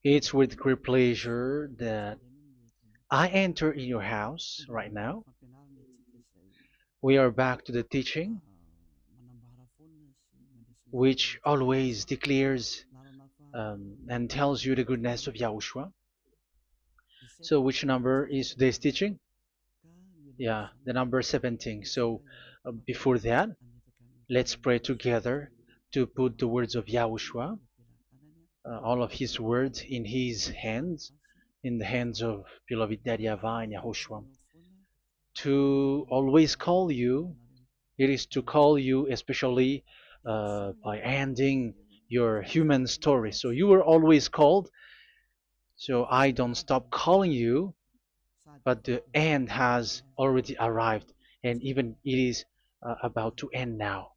It's with great pleasure that I enter in your house right now. We are back to the teaching, which always declares and tells you the goodness of Yahushua. So, which number is today's teaching? Yeah, the number 17. So, before that, let's pray together to put the words of Yahushua, all of his words, in his hands, in the hands of beloved Daddy YAHVAH and YAHOSHUAH. To always call you, it is to call you especially by ending your human story. So you were always called, so I don't stop calling you, but the end has already arrived, and even it is about to end now.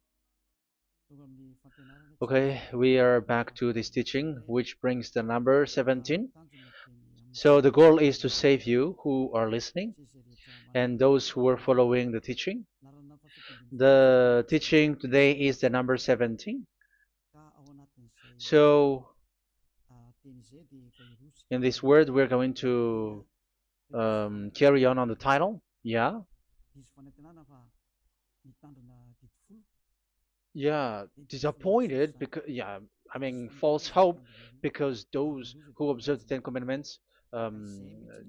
Okay, we are back to this teaching, which brings the number 17. So the goal is to save you who are listening and those who are following the teaching. The teaching today is the number 17. So in this word, we're going to carry on the title. Yeah. Yeah, disappointed because yeah, I mean false hope because those who observe the Ten Commandments,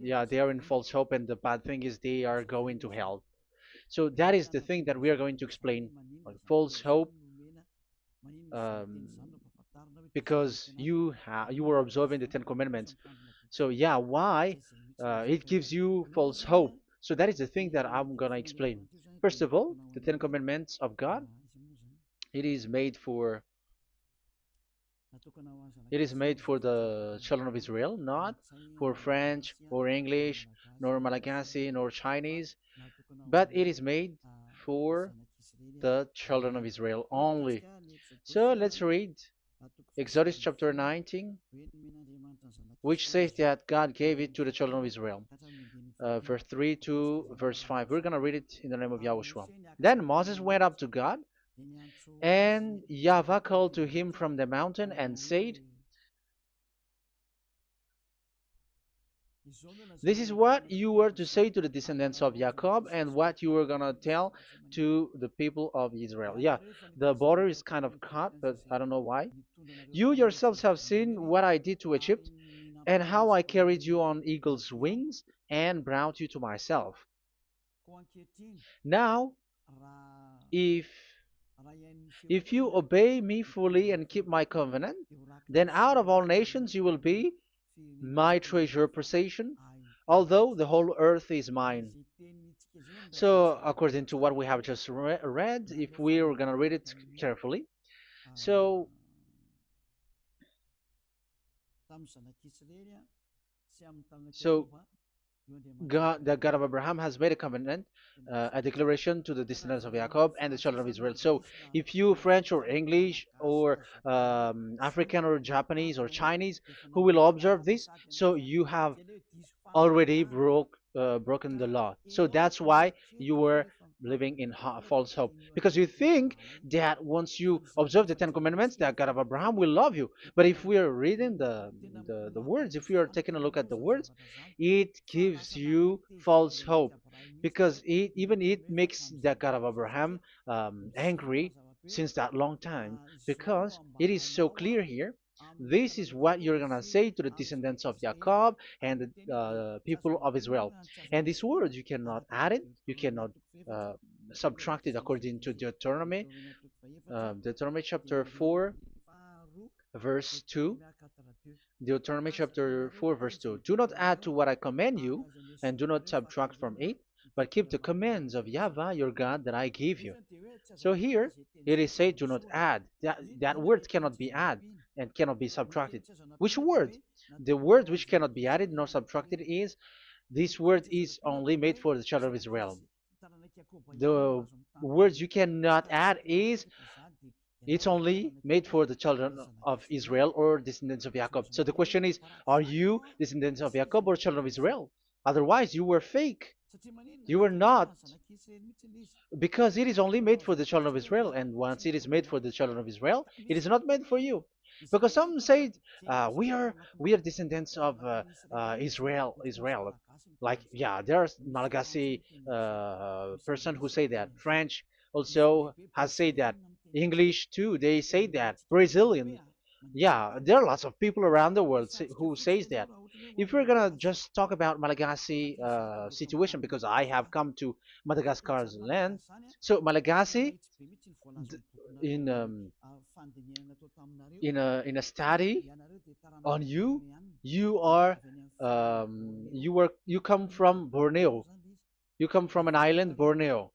yeah, they are in false hope, and the bad thing is they are going to hell. So that is the thing that we are going to explain, like false hope, um, because you were observing the Ten Commandments. So yeah, why it gives you false hope? So that is the thing that I'm gonna explain. First of all, the Ten Commandments of God, it is made for it is made for the children of Israel, not for French or English, nor Malagasy, nor Chinese, but it is made for the children of Israel only. So let's read Exodus chapter 19, which says that God gave it to the children of Israel. Verse 3 to verse 5. We're going to read it in the name of Yahushua. Then Moses went up to God, and YAHVAH called to him from the mountain and said, "This is what you were to say to the descendants of Jacob and what you were going to tell to the people of Israel." Yeah, the border is kind of cut, but I don't know why. "You yourselves have seen what I did to Egypt and how I carried you on eagle's wings and brought you to myself. Now, if you obey me fully and keep my covenant, then out of all nations you will be my treasure possession, although the whole earth is mine." So, according to what we have just read, if we are going to read it carefully, so so God, the God of Abraham, has made a covenant, a declaration to the descendants of Jacob and the children of Israel. So, if you French or English or African or Japanese or Chinese who will observe this, so you have already broken the law. So that's why you were living in false hope, because you think that once you observe the Ten Commandments, that God of Abraham will love you. But if we are reading the words, if we are taking a look at the words, it gives you false hope, because even it makes the God of Abraham angry since that long time, because it is so clear here. This is what you're gonna say to the descendants of Jacob and the people of Israel. And this word, you cannot add it, you cannot uh, subtract it, according to Deuteronomy, Deuteronomy chapter 4, verse 2. Deuteronomy chapter 4, verse 2. "Do not add to what I command you, and do not subtract from it, but keep the commands of YAHVAH your God that I give you." So here it is said, "Do not add." That word cannot be added and cannot be subtracted. Which word? The word which cannot be added nor subtracted is this word is only made for the children of Israel. The words you cannot add is it's only made for the children of Israel or descendants of Jacob. So the question is, are you descendants of Jacob or children of Israel? Otherwise, you were fake. You were not, because it is only made for the children of Israel. And once it is made for the children of Israel, it is not made for you. because some say we are descendants of Israel. Like, yeah, there's Malagasy person who say that. French also has said that. English too, they say that. Brazilian, yeah, there are lots of people around the world who says that. If we're gonna just talk about Malagasy situation, because I have come to Madagascar's land, so Malagasy, in in a study on you, you come from Borneo. You come from an island, Borneo.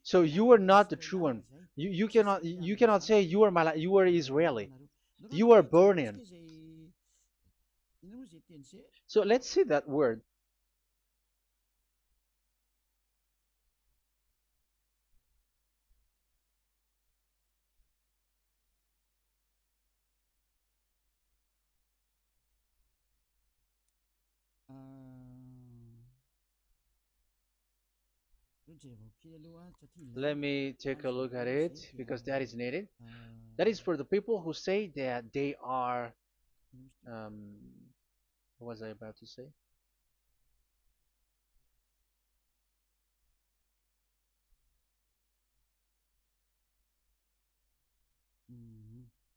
So you are not the true one. You cannot say you are Israeli. You are Bornean. So let's see that word. Let me take a look at it because that is needed. That is for the people who say that they are. Um, what was I about to say?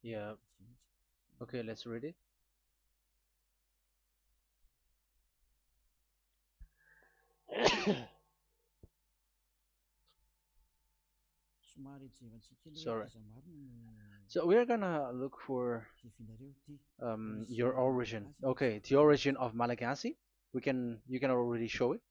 Yeah. Okay, let's read it. Sorry. So we're gonna look for your origin. Okay, the origin of Malagasy. You can already show it.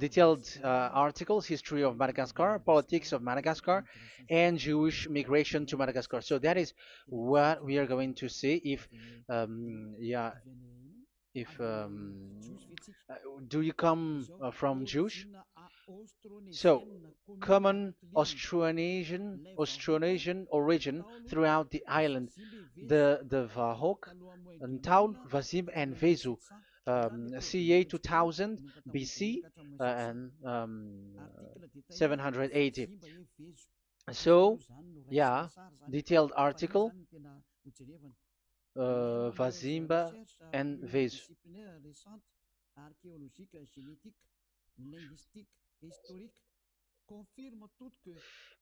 Detailed articles, history of Madagascar, politics of Madagascar, and Jewish migration to Madagascar. So that is what we are going to see. Yeah, if uh, do you come from Jewish? So, common Austronesian origin throughout the island, the Vahok, Ntaul, Vazim, and Vezu, CA 2000 BC and 780. So, yeah, detailed article, Vazimba and Vezu.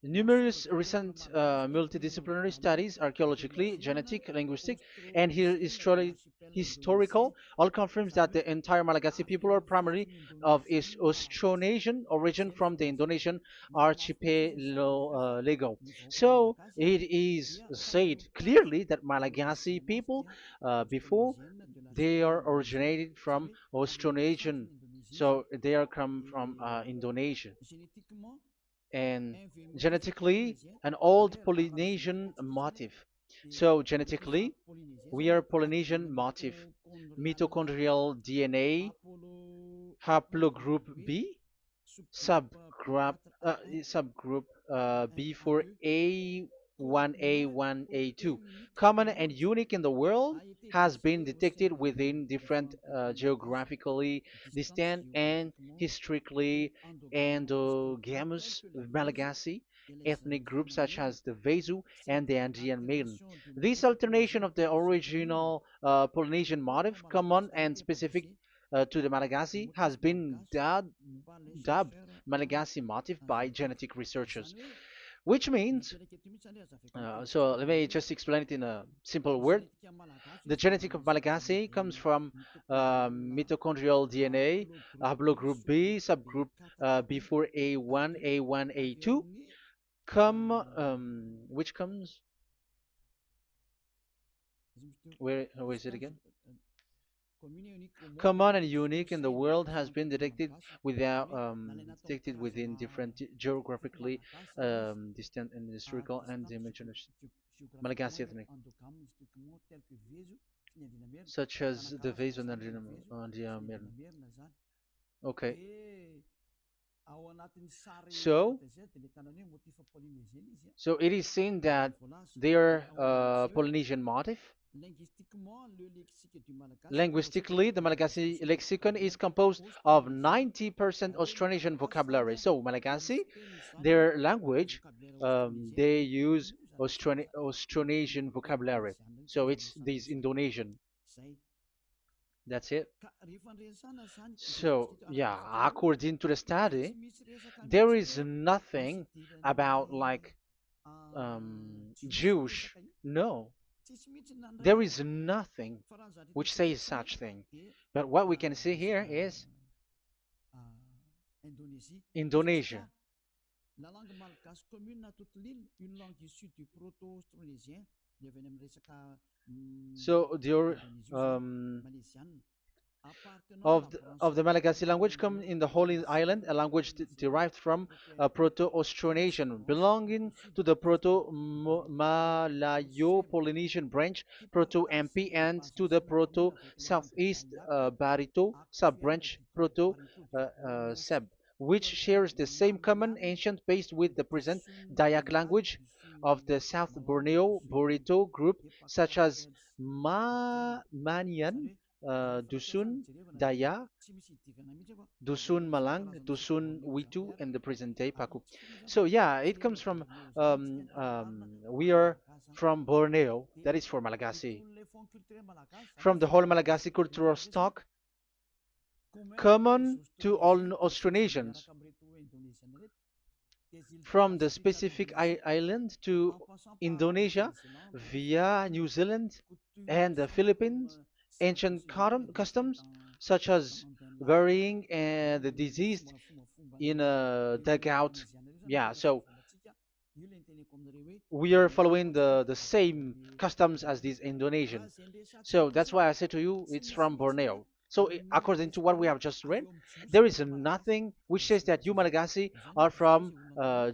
Numerous recent multidisciplinary studies, archaeologically, genetic, linguistic, and historical, all confirms that the entire Malagasy people are primarily of Austronesian origin from the Indonesian archipelago. So it is said clearly that Malagasy people, before, they are originated from Austronesian, so they are come from Indonesia, and genetically an old Polynesian motif. So genetically, we are Polynesian motif, mitochondrial DNA, haplogroup B, subgroup subgroup B4A1A1A2, common and unique in the world, has been detected within different geographically distant and historically endogamous Malagasy ethnic groups such as the Vezu and the Andean Maiden. This alternation of the original Polynesian motif, common and specific to the Malagasy, has been dubbed Malagasy motif by genetic researchers, which means, so let me just explain it in a simple word. The genetic of Malagasy comes from mitochondrial DNA, haplogroup B, subgroup B4A1, A1, A2, which comes, where is it again? Common and unique in the world, has been detected within different geographically distant and historical and dimensional Malagasy ethnic, such as the vase and the Okay, so so it is seen that they are Polynesian motif. Linguistically, the Malagasy lexicon is composed of 90% Austronesian vocabulary. So Malagasy, their language, they use Austronesian vocabulary. So it's this Indonesian. That's it. So yeah, according to the study, there is nothing about like Jewish. No, there is nothing which says such thing. But what we can see here is Indonesia. So the of the Malagasy language come in the Holy Island, a language derived from Proto-Austronesian, belonging to the Proto-Malayo-Polynesian branch, Proto-MP, and to the Proto-Southeast Barito sub-branch, Proto-Seb, which shares the same common ancient base with the present Dayak language of the South Borneo Burito group, such as Manian, Dusun, Daya, Dusun Malang, Dusun Witu, and the present day Paku. So yeah, it comes from we are from Borneo, that is for Malagasy. From the whole Malagasy cultural stock, common to all Austronesians, from the specific island to Indonesia via New Zealand and the Philippines, ancient customs such as burying the deceased in a dugout. Yeah, so we are following the same customs as these Indonesian. So that's why I said to you it's from Borneo. So according to what we have just read, there is nothing which says that you Malagasy are from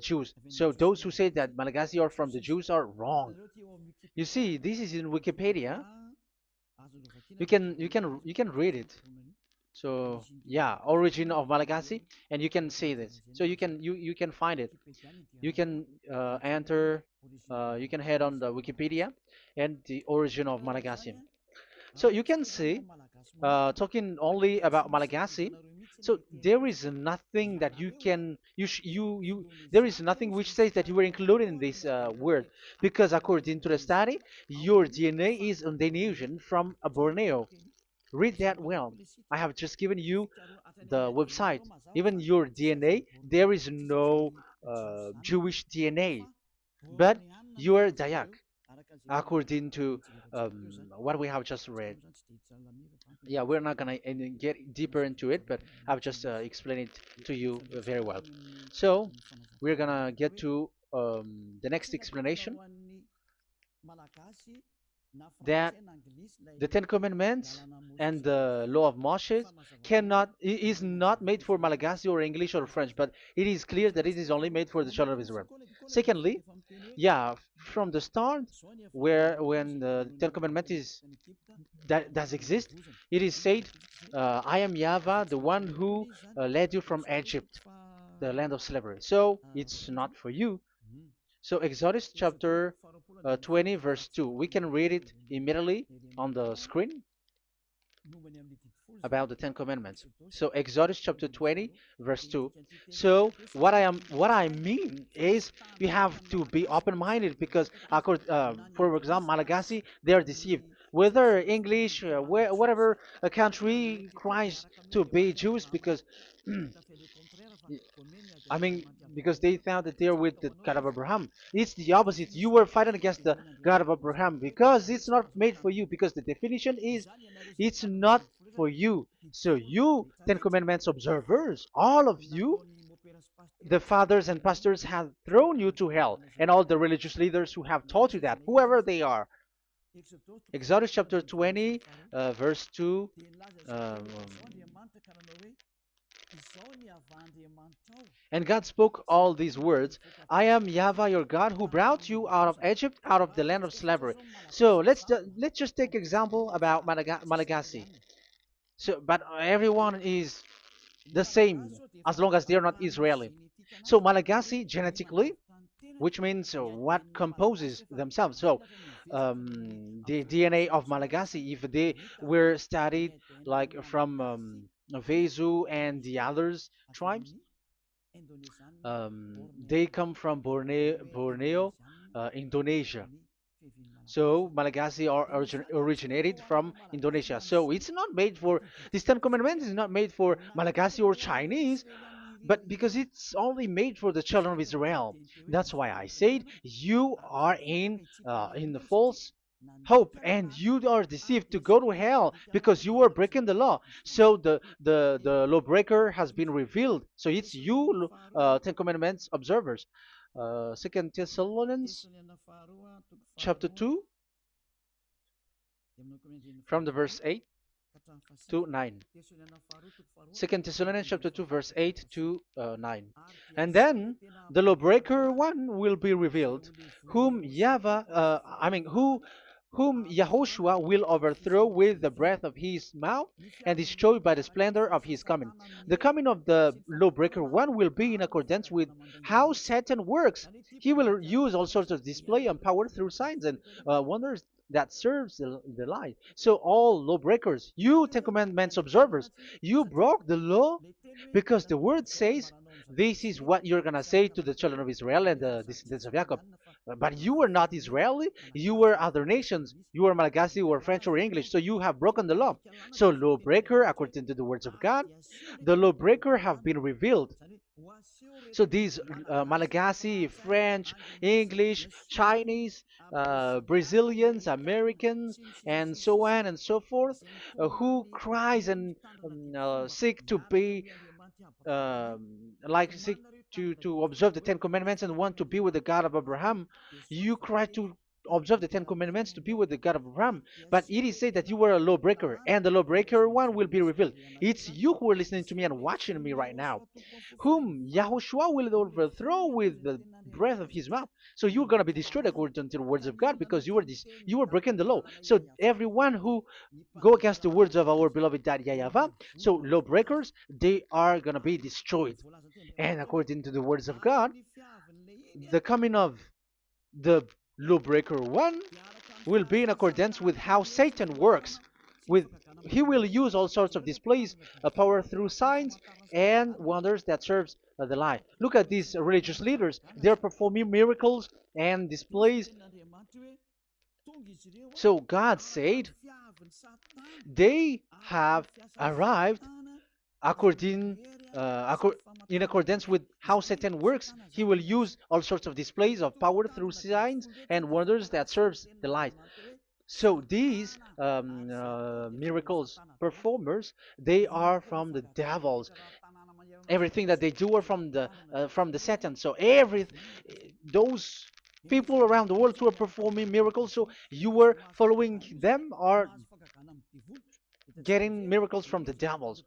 Jews. So those who say that Malagasy are from the Jews are wrong. You see, this is in Wikipedia. You can read it. So yeah, origin of Malagasy, and you can see this. So you can find it. You can enter. You can head on the Wikipedia and the origin of Malagasy. So you can see, talking only about Malagasy. So there is nothing that you can you there is nothing which says that you were included in this word, because according to the study, your DNA is Indonesian from Borneo. Read that well. I have just given you the website. Even your DNA, there is no Jewish DNA, but you are Dayak, according to what we have just read. Yeah, we're not gonna get deeper into it, but I've just explained it to you very well. So we're gonna get to the next explanation, that the Ten Commandments and the Law of Moshe is not made for Malagasy or English or French, but it is clear that it is only made for the children of Israel. Secondly, yeah, from the start, where when the Ten Commandments that does exist, it is said, "I am Yahweh, the one who led you from Egypt, the land of slavery." So it's not for you. So Exodus chapter 20 verse 2. We can read it immediately on the screen about the Ten Commandments. So Exodus chapter 20 verse 2. So what I mean is we have to be open-minded, because for example, Malagasy, they are deceived. Whether English, whatever a country tries to be Jews, because I mean, because they found that they're with the God of Abraham. It's the opposite. You were fighting against the God of Abraham, because it's not made for you. Because the definition is, it's not for you. So you, Ten Commandments observers, all of you, the fathers and pastors have thrown you to hell, and all the religious leaders who have taught you that, whoever they are. Exodus chapter 20, verse 2. Um, And God spoke all these words: "I am Yahweh your God, who brought you out of Egypt, out of the land of slavery." So let's just take example about Malagasy. So, but everyone is the same as long as they are not Israeli. So Malagasy genetically, which means what composes themselves. So the DNA of Malagasy, if they were studied like from Vezu and the others tribes, they come from Borneo, Indonesia. So Malagasy are originated from Indonesia. So it's not made for, this Ten Commandments is not made for Malagasy or Chinese, but because it's only made for the children of Israel. That's why I said you are in the false hope, and you are deceived to go to hell because you are breaking the law. So the lawbreaker has been revealed. So it's you, Ten Commandments observers. Second Thessalonians chapter 2 from the verse 8 to 9. Second Thessalonians chapter 2 verse 8 to 9. And then the lawbreaker one will be revealed, whom whom Yahushua will overthrow with the breath of his mouth and destroy by the splendor of his coming. The coming of the lawbreaker one will be in accordance with how Satan works. He will use all sorts of display and power through signs and wonders that serves the lie. So all lawbreakers, you Ten Commandments observers, you broke the law because the word says this is what you're gonna say to the children of Israel and the descendants of Jacob. But you were not Israeli, you were other nations, you were Malagasy or French or English, so you have broken the law. So lawbreaker, according to the words of God, the lawbreaker have been revealed. So these Malagasy, French, English, Chinese, Brazilians, Americans, and so on and so forth, who cries and seek to be seek to observe the Ten Commandments and want to be with the God of Abraham. You cry to observe the Ten Commandments to be with the God of Abraham, but it is said that you were a lawbreaker, and the lawbreaker one will be revealed. It's you who are listening to me and watching me right now, whom Yahushua will overthrow with the breath of his mouth. So you're going to be destroyed according to the words of God because you were breaking the law. So everyone who go against the words of our beloved Dad YAHVAH, so lawbreakers, they are going to be destroyed. And according to the words of God, the coming of the lawbreaker one will be in accordance with how Satan works. With he will use all sorts of displays, power through signs and wonders that serves the lie. Look at these religious leaders; they're performing miracles and displays. So God said they have arrived according in accordance with how Satan works. He will use all sorts of displays of power through signs and wonders that serves the light. So these miracles performers, they are from the devils. Everything that they do are from the Satan. So those people around the world who are performing miracles, so you were following them, are getting miracles from the devils.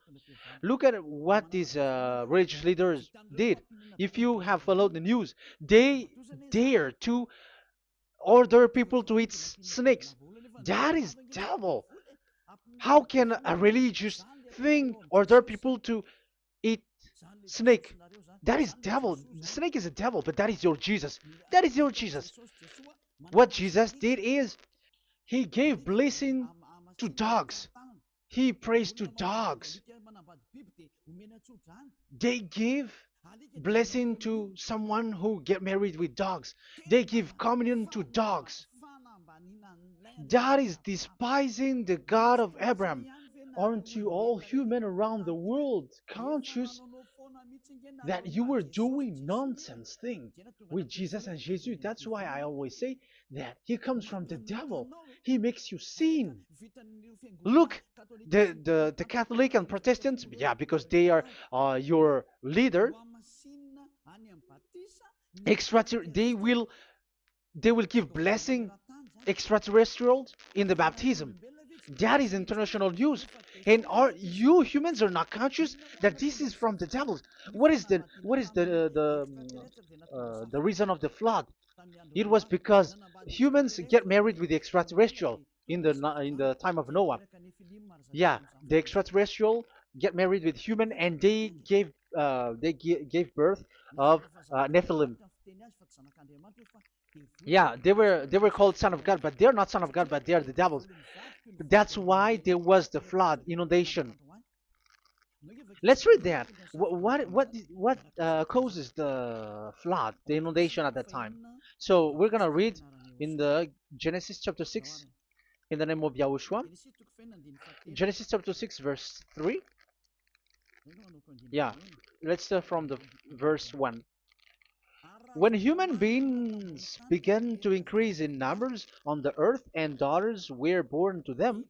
Look at what these religious leaders did. If you have followed the news, they dare to order people to eat snakes. That is devil. How can a religious thing order people to eat snake? That is devil. The snake is a devil, but that is your Jesus. That is your Jesus. What Jesus did is he gave blessing to dogs. He prays to dogs. They give blessing to someone who get married with dogs. They give communion to dogs. That is despising the God of Abraham. Aren't you all human around the world conscious that you were doing nonsense thing with Jesus and Jesus? That's why I always say that he comes from the devil. He makes you sin. Look, the Catholic and Protestants, yeah, because they are your leader. They will give blessing extraterrestrials in the baptism. That is international news, and you humans are not conscious that this is from the devil. What is the reason of the flood? It was because humans get married with the extraterrestrial in the time of Noah. Yeah, the extraterrestrial get married with human, and they gave birth of Nephilim. Yeah, they were called son of God, but they're not son of God, but they're the devils. That's why there was the flood, inundation. Let's read that. What causes the flood, the inundation at that time? So we're gonna read in the Genesis chapter 6 in the name of Yahushua. Genesis chapter 6 verse 3. Yeah, let's start from the verse 1. When human beings began to increase in numbers on the earth and daughters were born to them,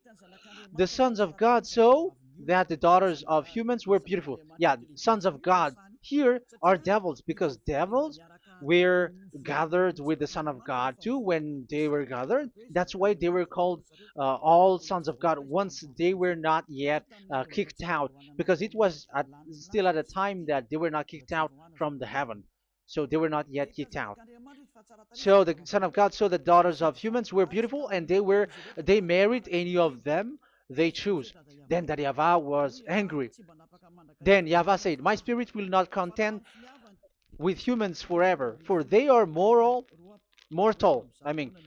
the sons of God saw that the daughters of humans were beautiful. Yeah, sons of God here are devils because devils were gathered with the Son of God too when they were gathered. That's why they were called all sons of God once they were not yet kicked out because it was still at a time that they were not kicked out from the heaven. So they were not yet kicked out. So the Son of God saw the daughters of humans were beautiful, and they married any of them they choose. Then that Yahweh was angry. Then Yahweh said, "My spirit will not contend with humans forever, for they are mortal.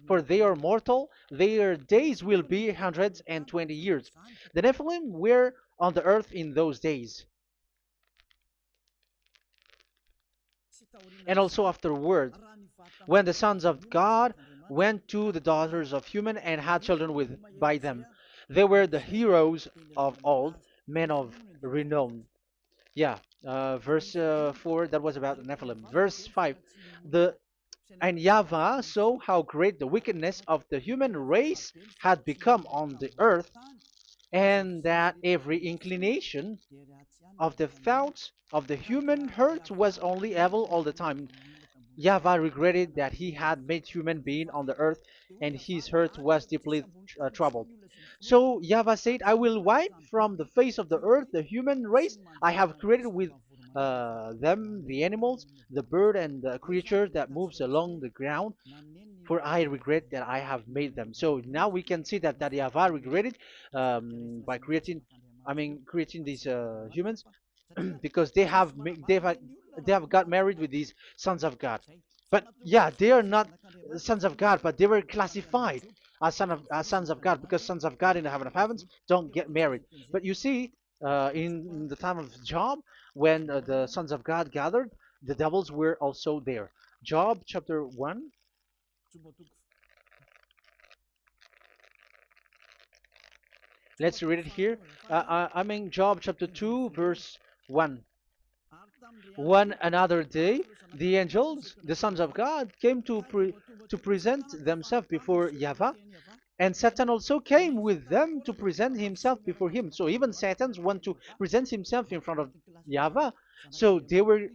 For they are mortal. Their days will be 120 years. The Nephilim were on the earth in those days, and also afterward, when the sons of God went to the daughters of human and had children with by them. They were the heroes of old, men of renown." Yeah, verse 4, that was about the Nephilim. Verse 5, the and Yahweh saw how great the wickedness of the human race had become on the earth, and that every inclination of the thoughts of the human heart was only evil all the time. Yahweh regretted that he had made human being on the earth, and his heart was deeply troubled. So Yahweh said, "I will wipe from the face of the earth the human race I have created with them, the animals, the bird, and the creature that moves along the ground, for I regret that I have made them." So now we can see that Yahweh regretted by creating these humans because they have got married with these sons of God. But yeah, they are not sons of God, but they were classified as sons of God because sons of God in the heaven of heavens don't get married. But you see, in the time of Job, when the sons of God gathered, the devils were also there. Job chapter 1. Let's read it here. Job chapter 2, verse 1. One another day, the angels, the sons of God, came to present themselves before Yahweh, and Satan also came with them to present himself before him. So even Satan's want to present himself in front of Yahweh. So they were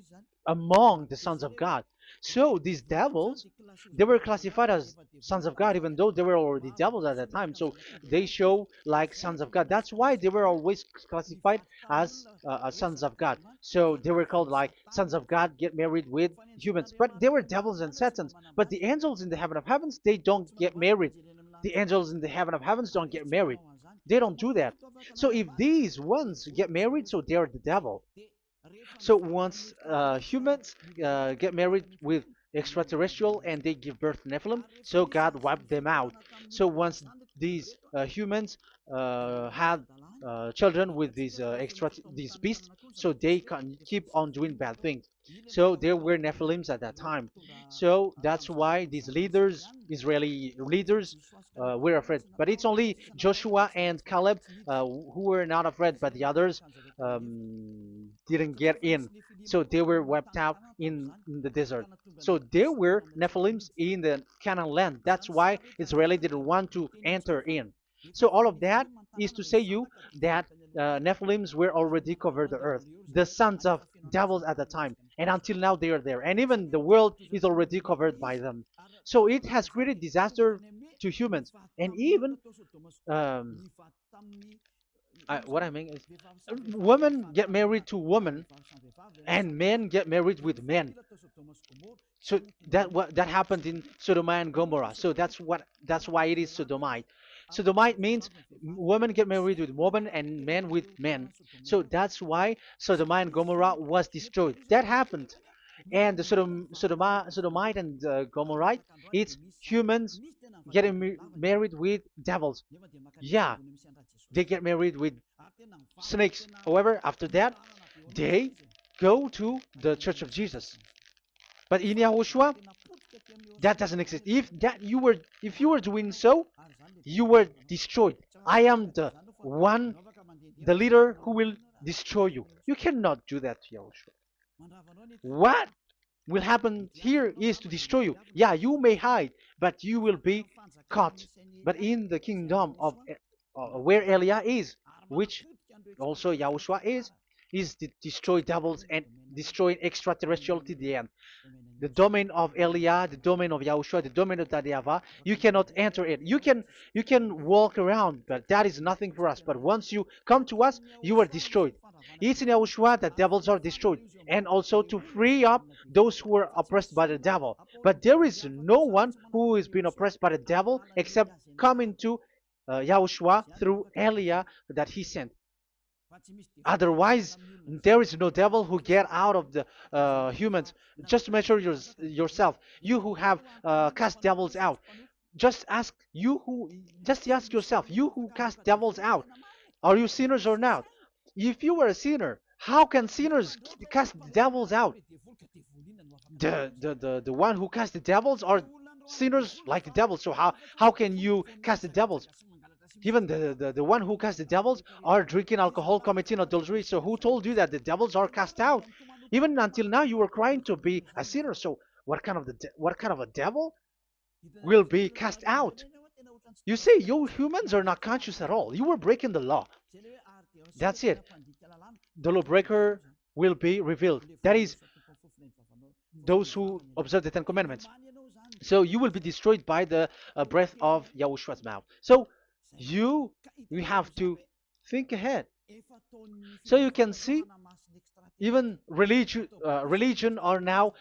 among the sons of God. So these devils, they were classified as sons of God, even though they were already devils at that time. So they show like sons of God. That's why they were always classified as sons of God. So they were called like sons of God get married with humans. But they were devils and satans. But the angels in the heaven of heavens, they don't get married. The angels in the heaven of heavens don't get married. They don't do that. So if these ones get married, so they're the devil. So once humans get married with extraterrestrial and they give birth to Nephilim, so God wiped them out. So once these humans had children with these beasts, so they can keep on doing bad things. So there were Nephilims at that time. So that's why these leaders, Israeli leaders, were afraid. But it's only Joshua and Caleb who were not afraid, but the others didn't get in. So they were wiped out in the desert. So there were Nephilims in the Canaan land. That's why Israeli didn't want to enter in. So all of that is to say you that Nephilims were already covered the earth, the sons of devils at the time, and until now they are there, and even the world is already covered by them. So it has created disaster to humans, and even um, what I mean is, women get married to women, and men get married with men. So that happened in Sodom and Gomorrah. So that's why it is Sodomite. Sodomite means women get married with women and men with men. So that's why Sodom and Gomorrah was destroyed. That happened. and the Sodomite and Gomorrite, it's humans getting married with devils. Yeah, they get married with snakes. However, after that, they go to the Church of Jesus. But in Yahushua, that doesn't exist. If you were doing so, you were destroyed. I am the one, the leader who will destroy you. You cannot do that to Yahushua. What will happen here is to destroy you. Yeah, you may hide, but you will be caught. But in the kingdom of where Elia is, which also Yahushua is to destroy devils and destroy extraterrestrial to the end. The domain of Elia, the domain of Yahushua, the domain of YAHVAH, you cannot enter it. You can walk around, but that is nothing for us. But once you come to us, you are destroyed. It's in Yahushua that devils are destroyed, and also to free up those who are oppressed by the devil. But there is no one who is being oppressed by the devil except coming to Yahushua through Elia that he sent. Otherwise, there is no devil who get out of the humans. Just measure yourself. You who have cast devils out. Just ask you who. Just ask yourself. You who cast devils out. Are you sinners or not? If you were a sinner, how can sinners cast devils out? The one who cast the devils are sinners like the devils. So how can you cast the devils? Even the one who cast the devils are drinking alcohol, committing adultery. So who told you that the devils are cast out? Even until now, you were crying to be a sinner. So what kind of a devil will be cast out? You see, you humans are not conscious at all. You were breaking the law. That's it. The lawbreaker will be revealed. That is, those who observe the Ten Commandments. So you will be destroyed by the breath of Yahushua's mouth. So you you have to think ahead. So you can see, even religion are now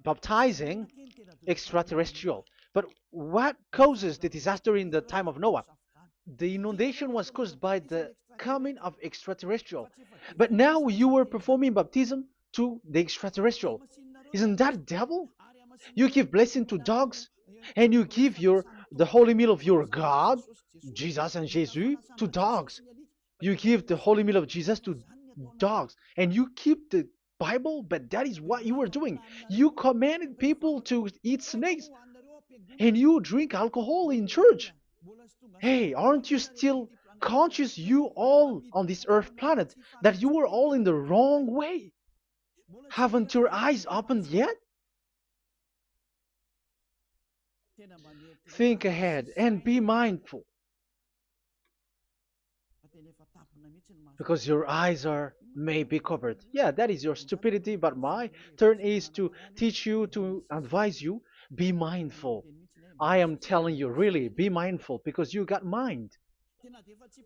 baptizing extraterrestrial. But what causes the disaster in the time of Noah? The inundation was caused by the coming of extraterrestrial. But now you are performing baptism to the extraterrestrial. Isn't that devil? You give blessing to dogs, and you give the holy meal of your God, Jesus and Jesus, to dogs. You give the holy meal of Jesus to dogs, and you keep the Bible, but that is what you were doing. You commanded people to eat snakes, and you drink alcohol in church. Hey, aren't you still conscious, you all on this earth planet, that you were all in the wrong way? Haven't your eyes opened yet? Think ahead and be mindful, because your eyes are may be covered. Yeah, that is your stupidity, but my turn is to teach you, to advise you. Be mindful. I am telling you, really, be mindful, because you got mind.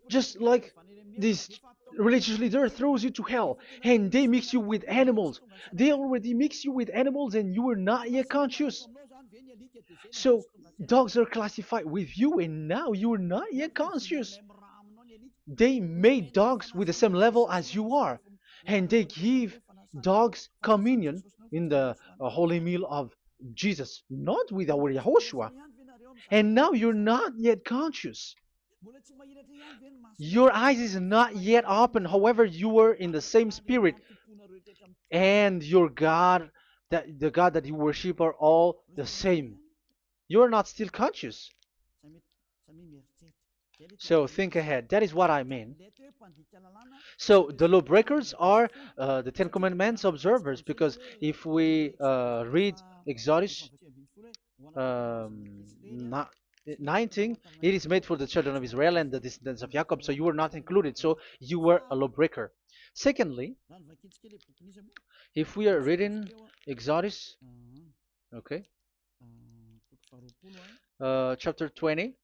Just like this religious leader throws you to hell, and they mix you with animals. They already mix you with animals, and you are not yet conscious. So dogs are classified with you, and now you are not yet conscious. They made dogs with the same level as you are, and they give dogs communion in the holy meal of Jesus, not with our Yahushua. And now you're not yet conscious. Your eyes is not yet open. However, you were in the same spirit, and your God, that the God that you worship, are all the same. You're not still conscious. So think ahead. That is what I mean. So the lawbreakers are the Ten Commandments observers, because if we read Exodus um, 19, it is made for the children of Israel and the descendants of Jacob, so you were not included, so you were a lawbreaker. Secondly, if we are reading Exodus, okay, chapter 20,